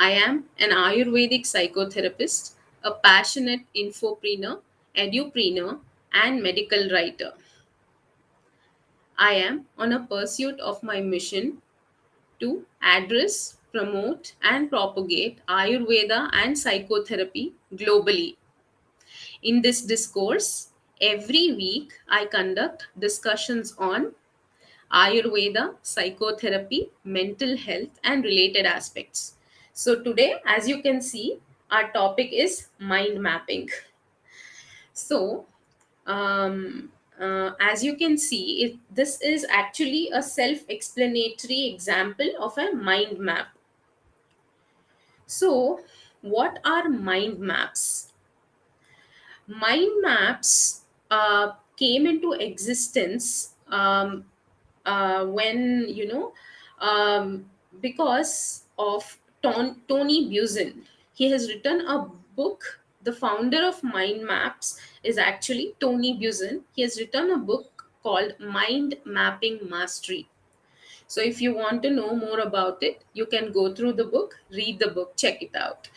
I am an Ayurvedic psychotherapist, a passionate infopreneur, edupreneur, and medical writer. I am on a pursuit of my mission to address, promote, and propagate Ayurveda and psychotherapy globally. In this discourse, every week I conduct discussions on Ayurveda, psychotherapy, mental health, and related aspects. So, today, as you can see, our topic is mind mapping. So, as you can see, this is actually a self explanatory example of a mind map. So, what are mind maps? Mind maps came into existence when because of Tony Buzan. He has written a book. The founder of mind maps is actually Tony Buzan. He has written a book called Mind Mapping Mastery. So if you want to know more about it, you can go through the book, read the book, check it out.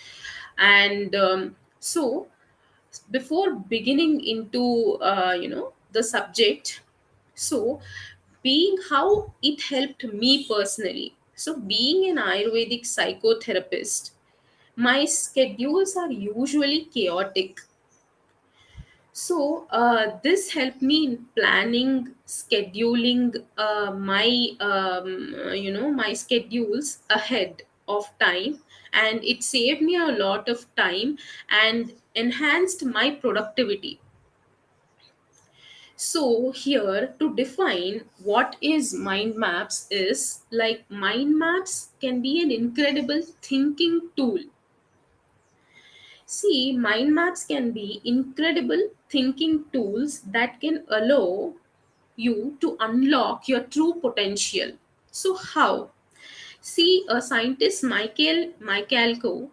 And so before beginning into the subject, so being how it helped me personally, so being an Ayurvedic psychotherapist, my schedules are usually chaotic. So this helped me in planning, scheduling my schedules ahead of time, and it saved me a lot of time and enhanced my productivity. So here to define what is mind maps is like mind maps can be an incredible thinking tool. See, mind maps can be incredible thinking tools that can allow you to unlock your true potential. So how? See, a scientist Michael Michalko,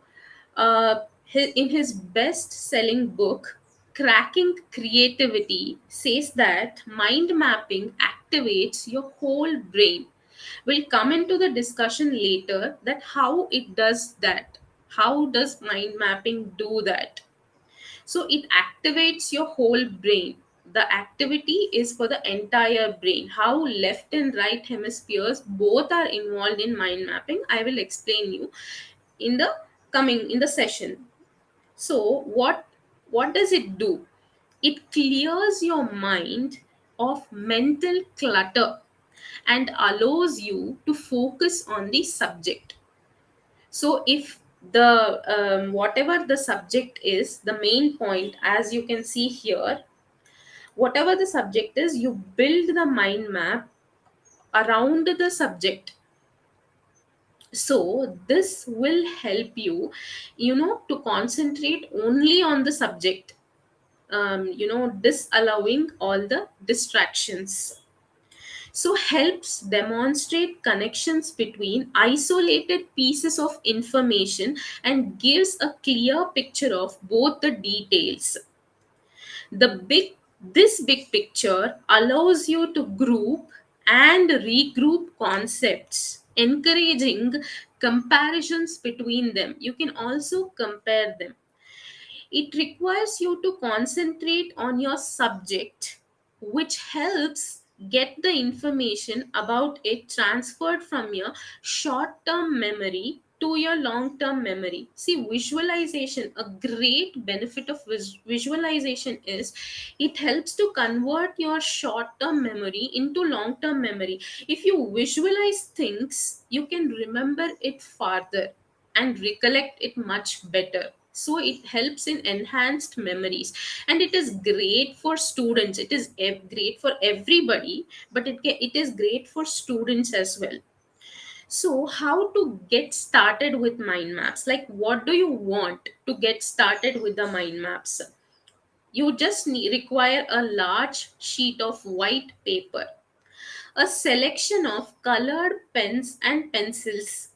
in his best-selling book Cracking Creativity, says that mind mapping activates your whole brain. We'll come into the discussion later that how it does that. How does mind mapping do that? So it activates your whole brain. The activity is for the entire brain. How left and right hemispheres both are involved in mind mapping, I will explain you in the coming in the session. So what does it do? It clears your mind of mental clutter and allows you to focus on the subject. So if the whatever the subject is, the main point, as you can see here, whatever the subject is, you build the mind map around the subject. So this will help you, to concentrate only on the subject, disallowing all the distractions. So helps demonstrate connections between isolated pieces of information and gives a clear picture of both the details. This big picture allows you to group and regroup concepts, encouraging comparisons between them. You can also compare them. It requires you to concentrate on your subject, which helps get the information about it transferred from your short term memory to your long term memory. See, visualization, a great benefit of visualization is it helps to convert your short term memory into long term memory. If you visualize things, you can remember it farther and recollect it much better. So it helps in enhanced memories, and it is great for students. It is great for everybody, but it is great for students as well. So how to get started with mind maps? Like, what do you want to get started with the mind maps? You just require a large sheet of white paper, a selection of colored pens and pencils,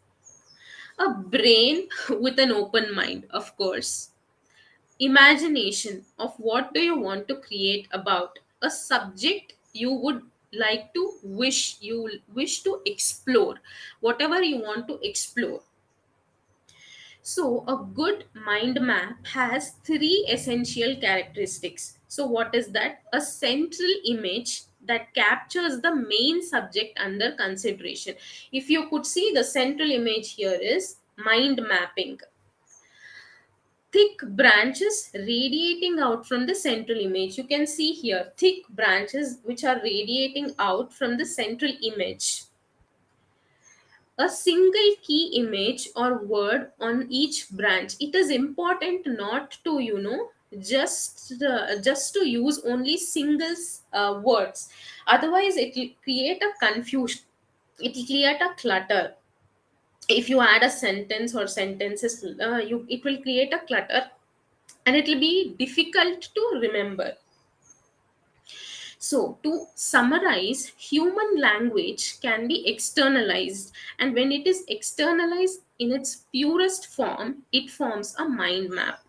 a brain with an open mind, of course, imagination of what do you want to create about, a subject you would like to wish to explore, whatever you want to explore. So a good mind map has three essential characteristics. So what is that? A central image that captures the main subject under consideration. If you could see, the central image here is mind mapping. Thick branches radiating out from the central image. You can see here thick branches which are radiating out from the central image. A single key image or word on each branch. It is important not to, just to use only single words. Otherwise, it will create a confusion. It will create a clutter. If you add a sentence or sentences, it will create a clutter, and it will be difficult to remember. So, to summarize, human language can be externalized, and when it is externalized in its purest form, it forms a mind map.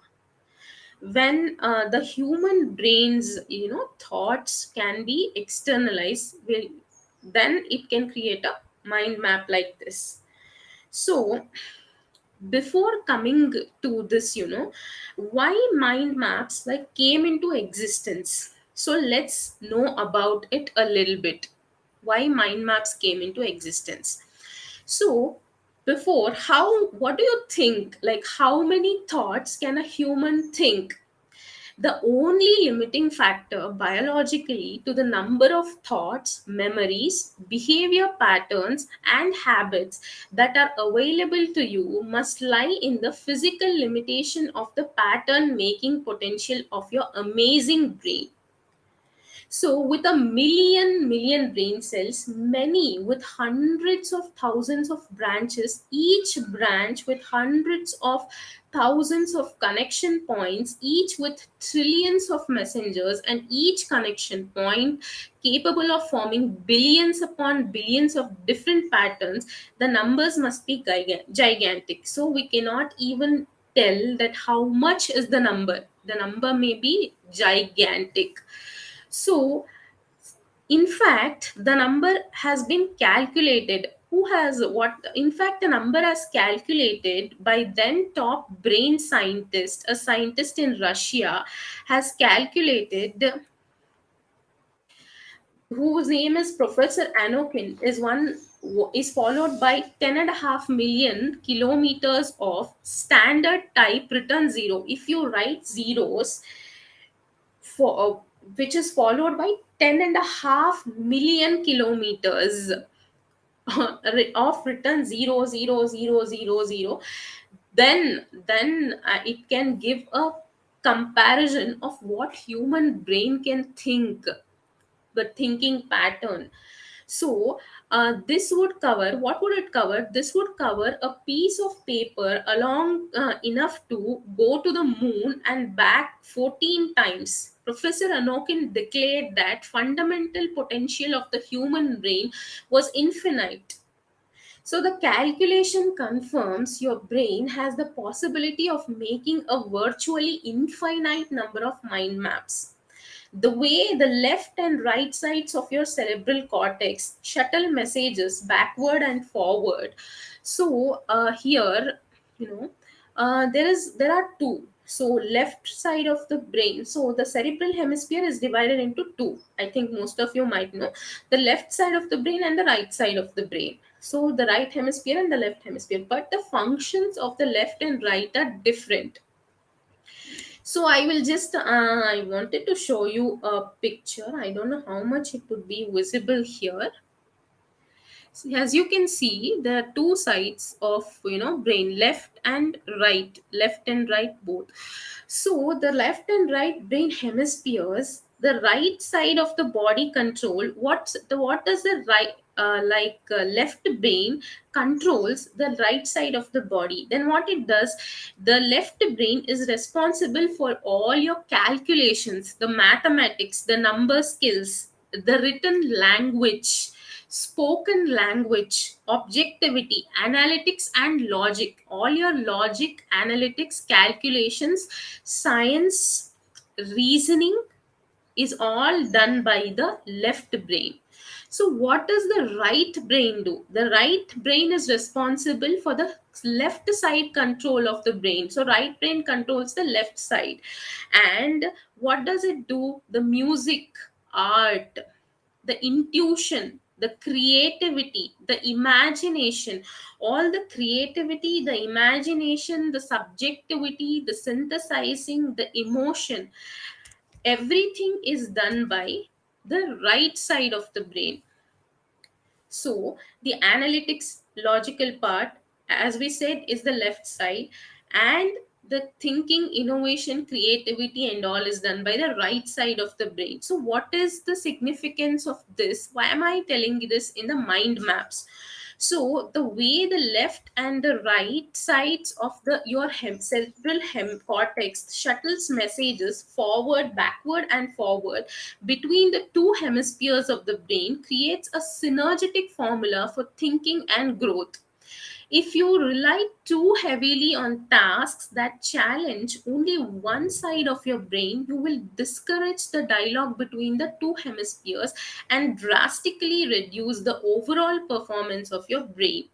When the human brain's thoughts can be externalized, then it can create a mind map like this. So, before coming to this, why mind maps like came into existence, so let's know about it a little bit. Why mind maps came into existence? So before, how what do you think, like how many thoughts can a human think? The only limiting factor biologically to the number of thoughts, memories, behavior patterns, and habits that are available to you must lie in the physical limitation of the pattern making potential of your amazing brain. So, with a million brain cells, many with hundreds of thousands of branches, each branch with hundreds of thousands of connection points, each with trillions of messengers, and each connection point capable of forming billions upon billions of different patterns, the numbers must be gigantic. So, we cannot even tell that how much is the number. The number may be gigantic. So, in fact, the number has been calculated. Who has what? In fact, the number has calculated by then top brain scientist, a scientist in Russia, has calculated, whose name is Professor Anokin, is followed by 10.5 million kilometers of standard type written zero. If you write zeros, for which is followed by 10.5 million kilometers of written 0, 0, 0, 0, 0, 0, then it can give a comparison of what human brain can think, the thinking pattern. So, this would cover, what would it cover? This would cover a piece of paper along enough to go to the moon and back 14 times. Professor Anokin declared that fundamental potential of the human brain was infinite. So, the calculation confirms your brain has the possibility of making a virtually infinite number of mind maps. The way the left and right sides of your cerebral cortex shuttle messages backward and forward. So here, you know, there are two. So left side of the brain. So the cerebral hemisphere is divided into two. I think most of you might know the left side of the brain and the right side of the brain. So the right hemisphere and the left hemisphere, but the functions of the left and right are different. So I will just I wanted to show you a picture. I don't know how much it would be visible here. So as you can see, there are two sides of brain, left and right both. So the left and right brain hemispheres, the right side of the body control what does the right left brain controls the right side of the body. Then what it does, the left brain is responsible for all your calculations, the mathematics, the number skills, the written language, spoken language, objectivity, analytics, and logic. All your logic, analytics, calculations, science, reasoning is all done by the left brain. So what does the right brain do? The right brain is responsible for the left side control of the brain. So right brain controls the left side. And what does it do? The music, art, the intuition, the creativity, the imagination, all the creativity, the imagination, the subjectivity, the synthesizing, the emotion, everything is done by the right side of the brain. So the analytics logical part, as we said, is the left side, and the thinking, innovation, creativity, and all is done by the right side of the brain. So, what is the significance of this? Why am I telling you this in the mind maps? So the way the left and the right sides of the your cerebral cortex shuttles messages forward, backward, and forward between the two hemispheres of the brain creates a synergetic formula for thinking and growth. If you rely too heavily on tasks that challenge only one side of your brain, you will discourage the dialogue between the two hemispheres and drastically reduce the overall performance of your brain.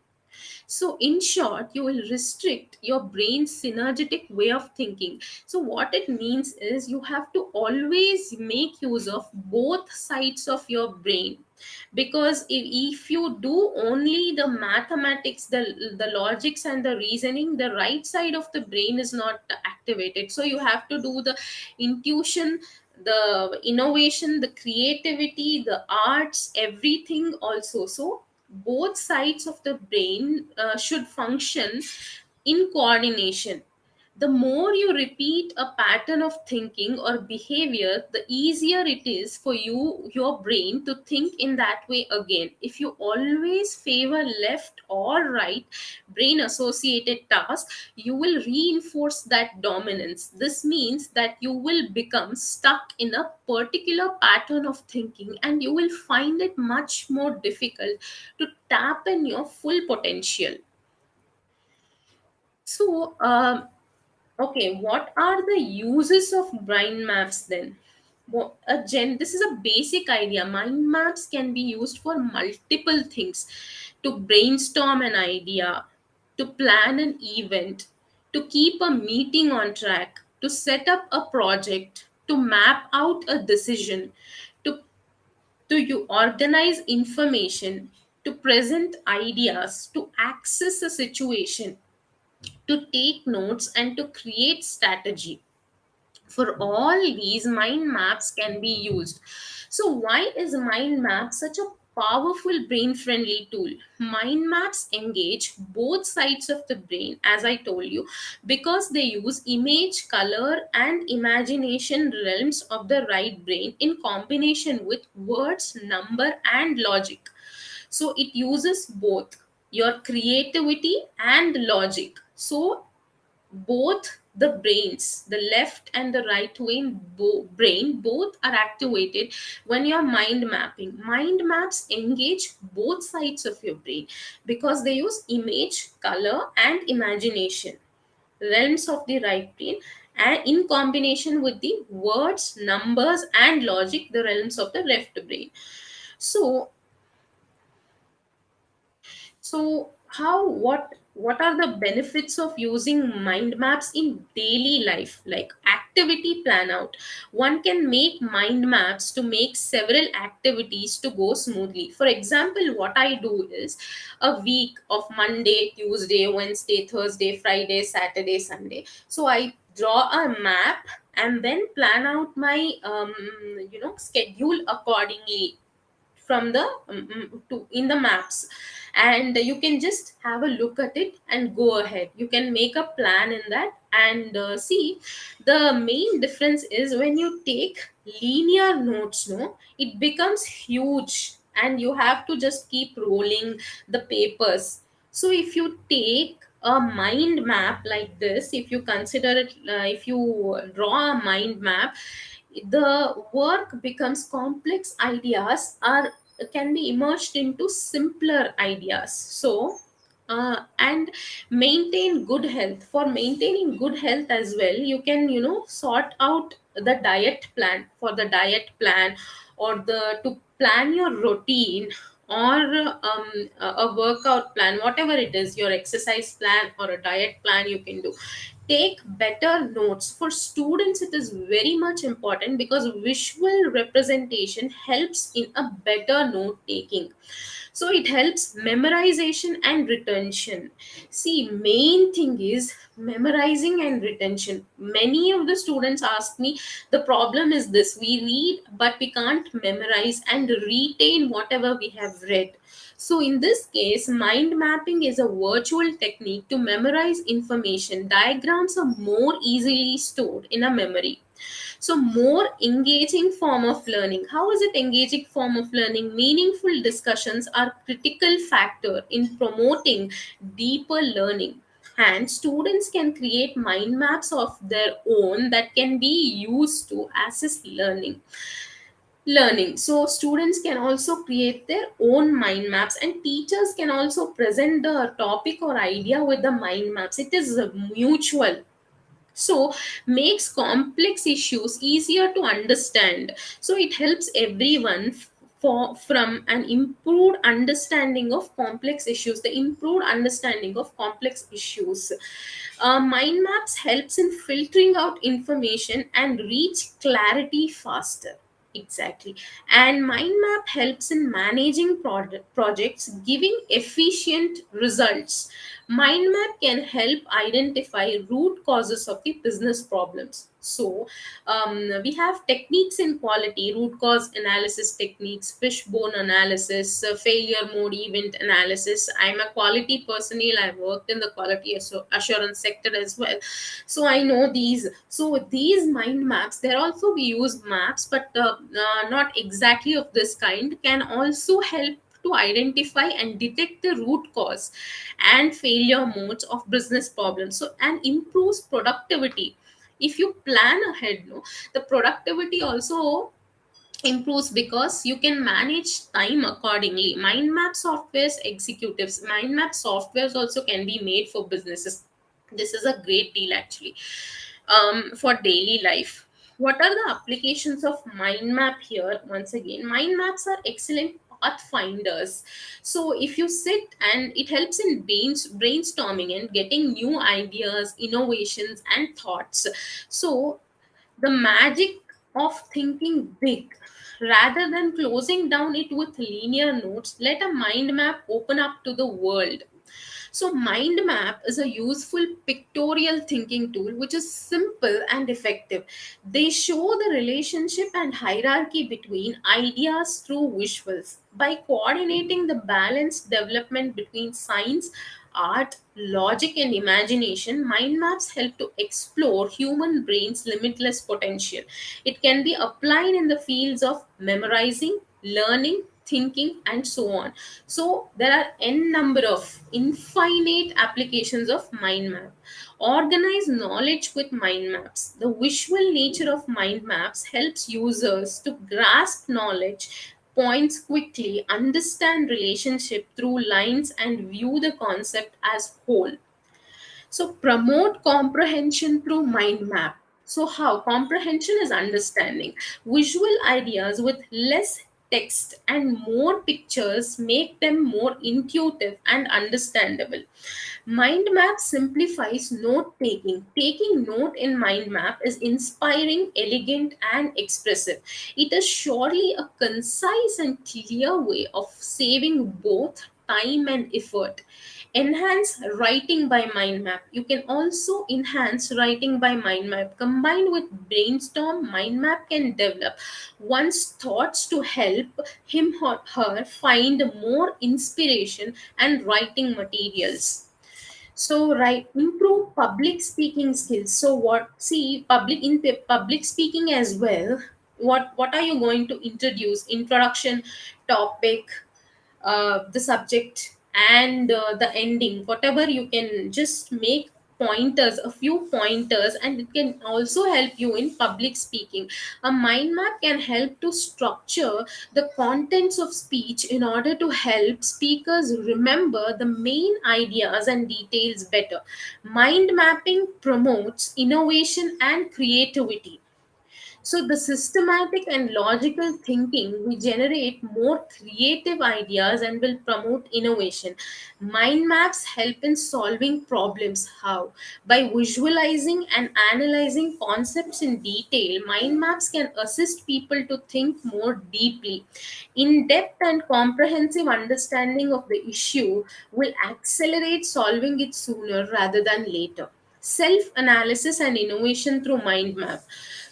So, in short, you will restrict your brain's synergetic way of thinking. So, what it means is you have to always make use of both sides of your brain, because if you do only the mathematics, the logics and the reasoning, the right side of the brain is not activated. So you have to do the intuition, the innovation, the creativity, the arts, everything also. So both sides of the brain should function in coordination. The more you repeat a pattern of thinking or behavior, the easier it is for your brain to think in that way again. If you always favor left or right brain associated tasks, you will reinforce that dominance. This means that you will become stuck in a particular pattern of thinking, and you will find it much more difficult to tap in your full potential. So, okay, what are the uses of mind maps then? This is a basic idea. Mind maps can be used for multiple things: to brainstorm an idea, to plan an event, to keep a meeting on track, to set up a project, to map out a decision, to you organize information, to present ideas, to access a situation, to take notes, and to create strategy. For all these, mind maps can be used. So why is mind map such a powerful brain friendly tool? Mind maps engage both sides of the brain, as I told you, because they use image, color, and imagination realms of the right brain in combination with words, number, and logic. So it uses both your creativity and logic. So both the brains, the left and the right brain, both are activated when you're mind mapping. Mind maps engage both sides of your brain because they use image, color, and imagination realms of the right brain, and in combination with the words, numbers, and logic, the realms of the left brain. So how what are the benefits of using mind maps in daily life? Like activity plan out. One can make mind maps to make several activities to go smoothly. For example, what I do is a week of Monday, Tuesday, Wednesday, Thursday, Friday, Saturday, Sunday. So I draw a map and then plan out my schedule accordingly from the to in the maps, and you can just have a look at it and go ahead. You can make a plan in that, and see, the main difference is when you take linear notes, no, it becomes huge and you have to just keep rolling the papers. So if you take a mind map like this, if you consider it, if you draw a mind map, the work becomes complex ideas are can be immersed into simpler ideas. So and maintain good health. For maintaining good health as well, you can sort out the diet plan, for the diet plan, or the to plan your routine or a workout plan, whatever it is, your exercise plan or a diet plan, you can do. Take better notes. For students, it is very much important because visual representation helps in a better note taking. So it helps memorization and retention. See, main thing is memorizing and retention. Many of the students ask me, the problem is this: we read but we can't memorize and retain whatever we have read. So in this case, mind mapping is a virtual technique to memorize information. Diagrams are more easily stored in a memory. So more engaging form of learning. How is it engaging form of learning? Meaningful discussions are critical factor in promoting deeper learning. And students can create mind maps of their own that can be used to assess learning. So students can also create their own mind maps, and teachers can also present the topic or idea with the mind maps. It is mutual, so makes complex issues easier to understand. So it helps everyone from an improved understanding of complex issues, the improved understanding of complex issues. Mind maps helps in filtering out information and reach clarity faster. Exactly. And mind map helps in managing projects, giving efficient results. Mind map can help identify root causes of the business problems. So, we have techniques in quality: root cause analysis techniques, fishbone analysis, failure mode event analysis. I'm a quality personnel. I worked in the quality assurance sector as well, so I know these. So these mind maps, there also we use maps, but not exactly of this kind, can also help to identify and detect the root cause and failure modes of business problems, so and improves productivity. If you plan ahead, no, the productivity also improves because you can manage time accordingly. Mind map softwares executives, mind map softwares also can be made for businesses. This is a great deal actually, for daily life. What are the applications of mind map here? Once again, mind maps are excellent pathfinders. So if you sit, and it helps in brainstorming and getting new ideas, innovations and thoughts. So the magic of thinking big, rather than closing down it with linear notes, let a mind map open up to the world. So, mind map is a useful pictorial thinking tool which is simple and effective. They show the relationship and hierarchy between ideas through visuals. By coordinating the balanced development between science, art, logic, and imagination, mind maps help to explore human brain's limitless potential. It can be applied in the fields of memorizing, learning, thinking, and so on. So there are n number of infinite applications of mind map. Organize knowledge with mind maps. The visual nature of mind maps helps users to grasp knowledge points quickly, understand relationship through lines, and view the concept as whole. So promote comprehension through mind map. So how? Comprehension is understanding. Visual ideas with less text and more pictures make them more intuitive and understandable. Mind map simplifies note taking. Taking note in mind map is inspiring, elegant, and expressive. It is surely a concise and clear way of saving both time and effort. Enhance writing by mind map. You can also enhance writing by mind map. Combined with brainstorm, mind map can develop one's thoughts to help him or her find more inspiration and writing materials. So right, improve public speaking skills. So what, see, public speaking as well, what are you going to introduce? Introduction, topic, the subject, and the ending. Whatever, you can just make pointers, a few pointers, and it can also help you in public speaking. A mind map can help to structure the contents of speech in order to help speakers remember the main ideas and details better. Mind mapping promotes innovation and creativity. So, the systematic and logical thinking we generate more creative ideas and will promote innovation. Mind maps help in solving problems. How? By visualizing and analyzing concepts in detail, mind maps can assist people to think more deeply. In depth and comprehensive understanding of the issue will accelerate solving it sooner rather than later. Self analysis and innovation through mind map.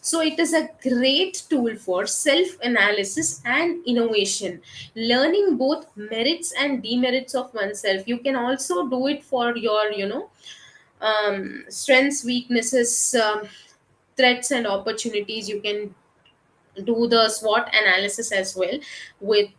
So it is a great tool for self analysis and innovation, learning both merits and demerits of oneself. You can also do it for your, strengths, weaknesses, threats and opportunities. You can do the SWOT analysis as well with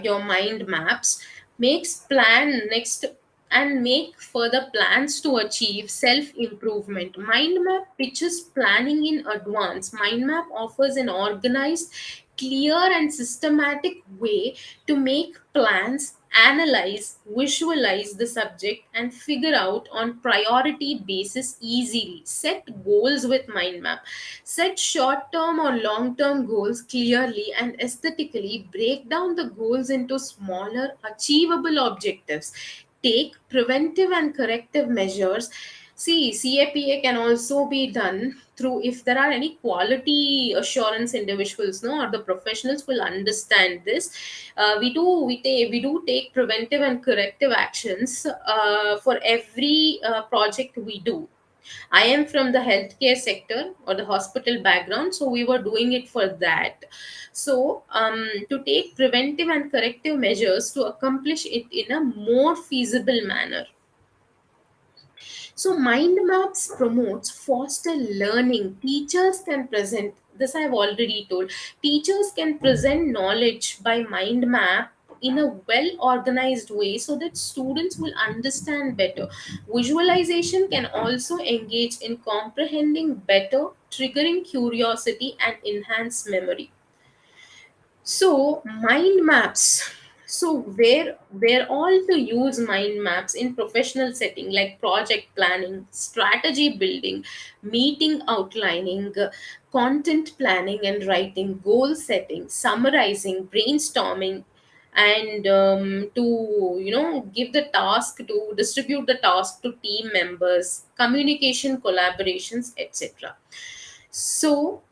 your mind maps. Makes plan next and make further plans to achieve self improvement. Mind map pitches planning in advance. Mind map offers an organized, clear and systematic way to make plans, analyze, visualize the subject and figure out on priority basis easily. Set goals with mind map. Set short term or long term goals clearly and aesthetically. Break down the goals into smaller, achievable objectives. Take preventive and corrective measures. See, CAPA can also be done through if there are any quality assurance individuals, no, or the professionals will understand this. We do take preventive and corrective actions for every project we do. I am from the healthcare sector or the hospital background, so we were doing it for that. So, to take preventive and corrective measures to accomplish it in a more feasible manner. So mind maps promotes foster learning. Teachers can present this I've already told. Teachers can present knowledge by mind map in a well organized way so that students will understand better. Visualization can also engage in comprehending better, triggering curiosity and enhance memory. So mind maps. So where all to use mind maps in professional setting like project planning, strategy building, meeting outlining, content planning and writing, goal setting, summarizing, brainstorming, and to give the task to distribute the task to team members, communication, collaborations, etc. So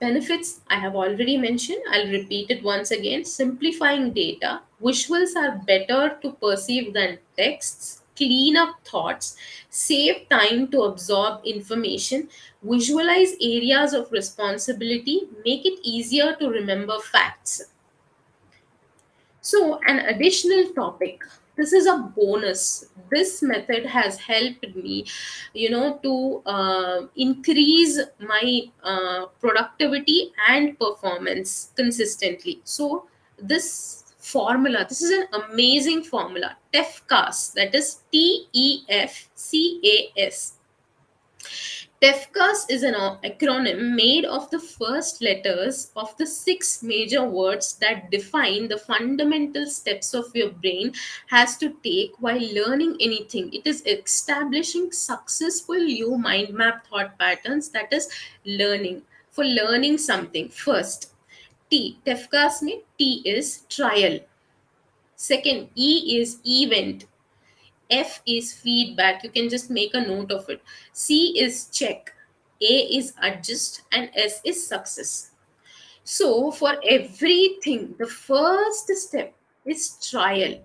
benefits I have already mentioned. I'll repeat it once again. Simplifying data. Visuals are better to perceive than texts. Clean up thoughts. Save time to absorb information. Visualize areas of responsibility. Make it easier to remember facts. So, an additional topic. This is a bonus. This method has helped me, to increase my productivity and performance consistently. So, this is an amazing formula. TEFCAS, that is TEFCAS. TEFCAS is an acronym made of the first letters of the six major words that define the fundamental steps of your brain has to take while learning anything. It is establishing successful new mind map thought patterns, that is learning. For learning something, first, T. TEFCAS में T is trial. Second, E is event. F is feedback. You can just make a note of it. C is check. A is adjust. And S is success. So, for everything, the first step is trial.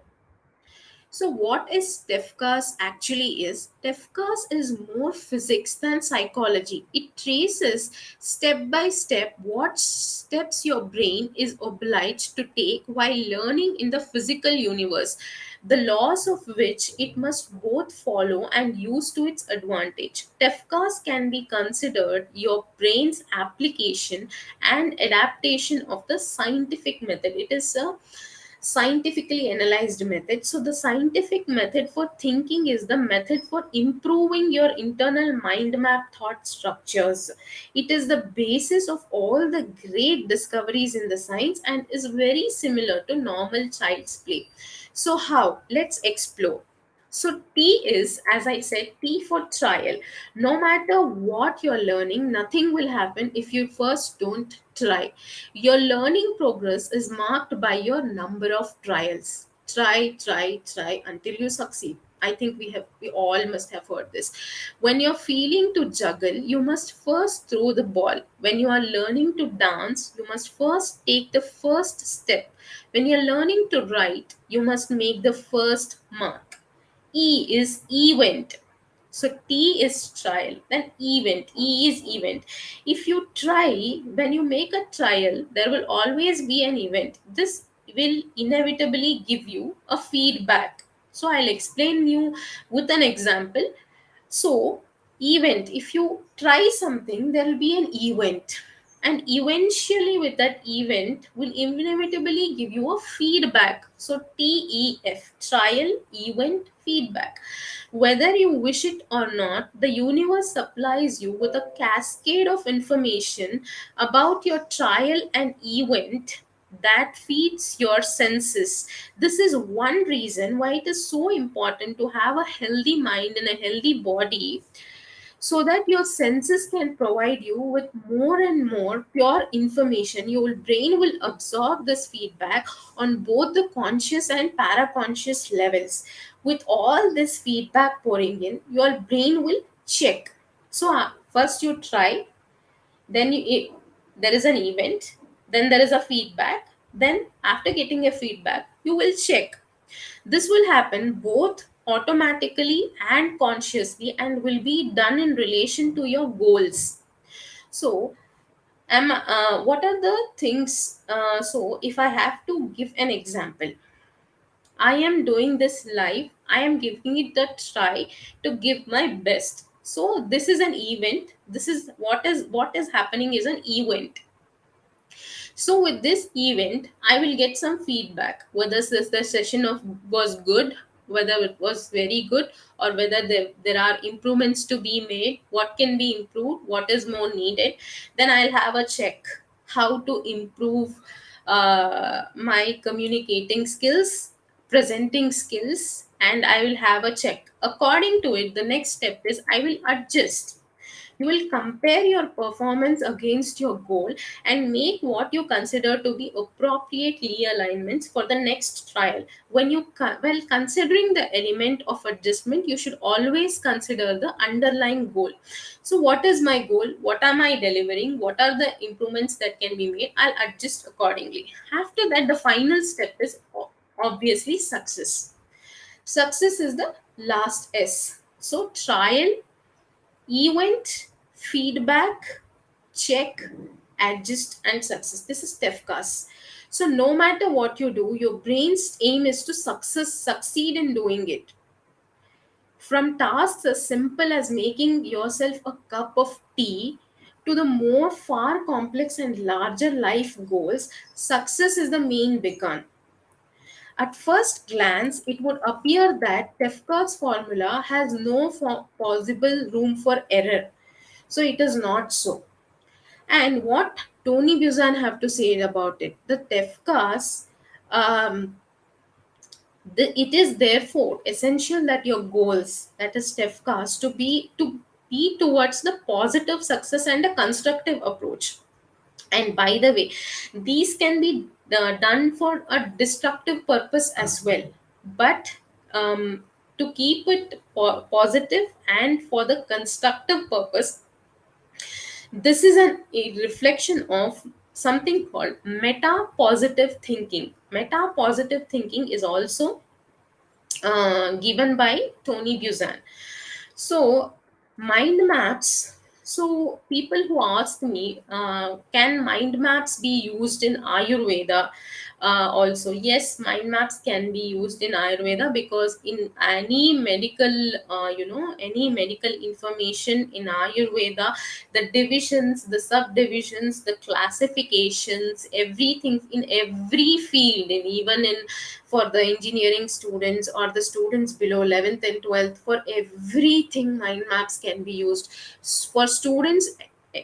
So, what is TEFCAS actually is? TEFCAS is more physics than psychology. It traces step by step what steps your brain is obliged to take while learning in the physical universe, the laws of which it must both follow and use to its advantage. TEFCAS can be considered your brain's application and adaptation of the scientific method. It is a scientifically analyzed method. So the scientific method for thinking is the method for improving your internal mind map thought structures. It is the basis of all the great discoveries in the science and is very similar to normal child's play. So how? Let's explore. So T is, as I said, T for trial. No matter what you're learning, nothing will happen if you first don't try. Your learning progress is marked by your number of trials. Try, try, try until you succeed. I think we all must have heard this. When you're feeling to juggle, you must first throw the ball. When you are learning to dance, you must first take the first step. When you're learning to write, you must make the first mark. E is event. So T is trial, then event. E is event. If you try, when you make a trial, there will always be an event. This will inevitably give you a feedback. So I'll explain you with an example. So, event, if you try something, there will be an event. And eventually, with that event, will inevitably give you a feedback. So, TEF, trial, event, feedback. Whether you wish it or not, the universe supplies you with a cascade of information about your trial and event that feeds your senses. This is one reason why it is so important to have a healthy mind and a healthy body, so that your senses can provide you with more and more pure information. Your brain will absorb this feedback on both the conscious and paraconscious levels. With all this feedback pouring in, your brain will check. So first you try, then there is an event, then there is a feedback, then after getting a feedback you will check. This will happen both automatically and consciously, and will be done in relation to your goals. So what are the things, so if I have to give an example, I am doing this live, I am giving it a try to give my best. So this is an event, this is what is happening is an event. So with this event, I will get some feedback whether the session of was good, whether it was very good, or whether there are improvements to be made, what can be improved, what is more needed. Then I'll have a check how to improve my communicating skills, presenting skills, and I will have a check. According to it, the next step is I will adjust. You will compare your performance against your goal and make what you consider to be appropriate realignments for the next trial. When well, considering the element of adjustment, you should always consider the underlying goal. So, what is my goal? What am I delivering? What are the improvements that can be made? I'll adjust accordingly. After that, the final step is obviously success. Success is the last S. So, trial, event, feedback, check, adjust, and success. This is TEFCAS. So no matter what you do, your brain's aim is to succeed in doing it. From tasks as simple as making yourself a cup of tea to the more far complex and larger life goals, success is the main beacon. At first glance, it would appear that TEFCA's formula has no possible room for error. So it is not so. And what Tony Buzan have to say about it? The TEFCAS, it is therefore essential that your goals, that is TEFCAS, to be towards the positive success and a constructive approach. And by the way, these can be done for a destructive purpose as well, but to keep it positive and for the constructive purpose, this is a reflection of something called meta positive thinking. Meta positive thinking is also given by Tony Buzan. So, mind maps. So, people who ask me, can mind maps be used in Ayurveda? Also, yes, mind maps can be used in Ayurveda, because in any medical, any medical information in Ayurveda, the divisions, the subdivisions, the classifications, everything in every field, and even in for the engineering students or the students below 11th and 12th, for everything mind maps can be used. For students,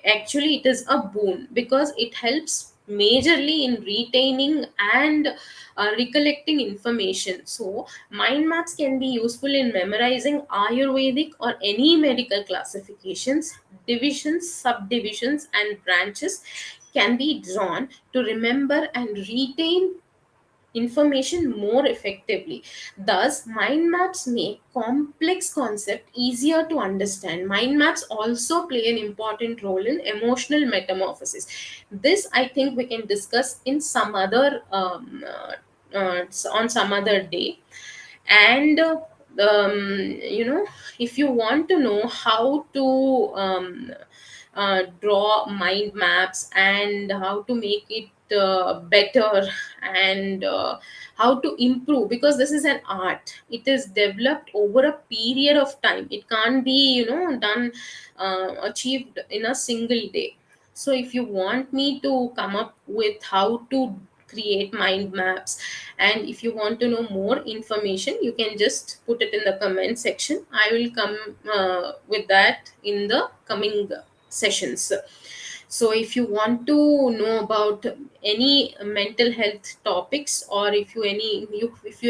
actually it is a boon, because it helps majorly in retaining and recollecting information. So mind maps can be useful in memorizing Ayurvedic or any medical classifications. Divisions, subdivisions, and branches can be drawn to remember and retain information more effectively. Thus, mind maps make complex concept easier to understand. Mind maps also play an important role in emotional metamorphosis. This, I think, we can discuss in some other on some other day. And if you want to know how to draw mind maps and how to make it better, and how to improve, because this is an art, it is developed over a period of time, it can't be done achieved in a single day. So if you want me to come up with how to create mind maps, and if you want to know more information, you can just put it in the comment section. I will come with that in the coming sessions. So if you want to know about any mental health topics, or if you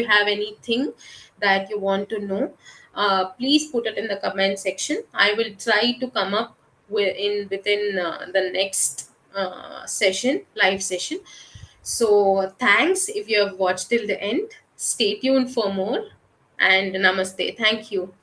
have anything that you want to know, please put it in the comment section. I will try to come up within the next live session. So thanks if you have watched till the end. Stay tuned for more, and namaste. Thank you.